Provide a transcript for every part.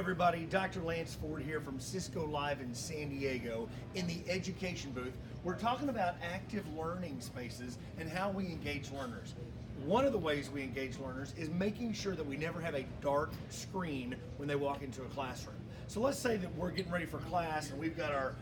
everybody, Dr. Lance Ford here from Cisco Live in San Diego in the education booth. We're talking about active learning spaces and how we engage learners. One of the ways we engage learners is making sure that we never have a dark screen when they walk into a classroom. So let's say that we're getting ready for class and we've got our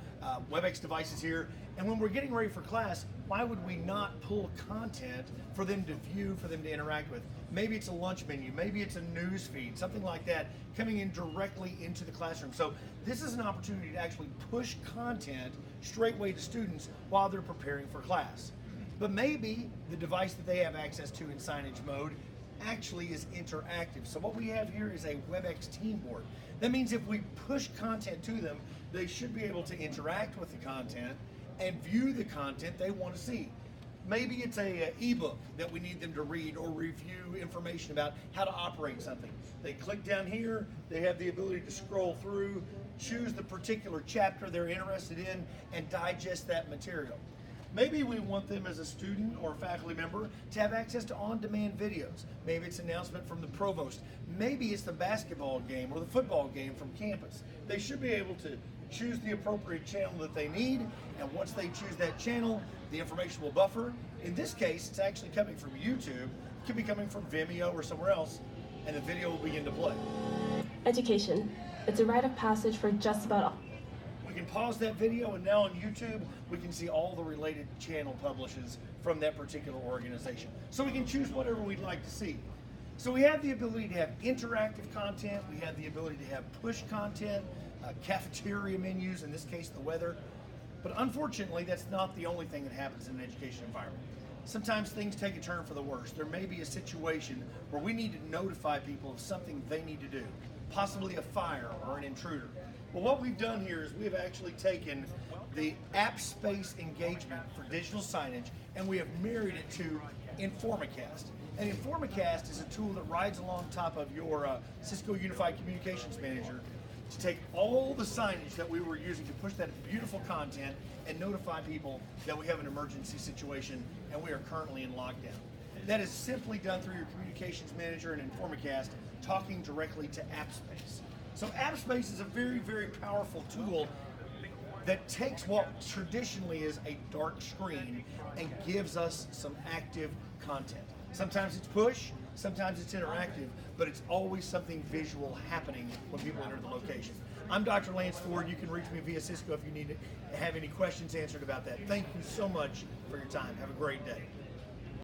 WebEx devices here, and when we're getting ready for class, why would we not pull content for them to view, for them to interact with? Maybe it's a lunch menu, maybe it's a news feed, something like that, coming in directly into the classroom. So this is an opportunity to actually push content straightway to students while they're preparing for class. But maybe the device that they have access to in signage mode actually is interactive. So what we have here is a WebEx team board. That means if we push content to them, they should be able to interact with the content and view the content they want to see. Maybe it's a ebook that we need them to read or review information about how to operate something. They click down here, they have the ability to scroll through, choose the particular chapter they're interested in, and digest that material. Maybe we want them as a student or faculty member to have access to on-demand videos. Maybe it's an announcement from the provost. Maybe it's the basketball game or the football game from campus. They should be able to choose the appropriate channel that they need, and once they choose that channel, the information will buffer. In this case, it's actually coming from YouTube. It could be coming from Vimeo or somewhere else, and the video will begin to play. Education. It's a rite of passage for just about all. We can pause that video, and now on YouTube, we can see all the related channel publishes from that particular organization. So we can choose whatever we'd like to see. So we have the ability to have interactive content, we have the ability to have push content, cafeteria menus, in this case the weather. But unfortunately, that's not the only thing that happens in an education environment. Sometimes things take a turn for the worse. There may be a situation where we need to notify people of something they need to do, possibly a fire or an intruder. Well, what we've done here is we've actually taken the Appspace engagement for digital signage and we have married it to Informacast. And Informacast is a tool that rides along top of your Cisco Unified Communications Manager to take all the signage that we were using to push that beautiful content and notify people that we have an emergency situation and we are currently in lockdown. That is simply done through your Communications Manager and Informacast talking directly to Appspace. So Appspace is a very, very powerful tool that takes what traditionally is a dark screen and gives us some active content. Sometimes it's push, sometimes it's interactive, but it's always something visual happening when people enter the location. I'm Dr. Lance Ford. You can reach me via Cisco if you need to have any questions answered about that. Thank you so much for your time. Have a great day.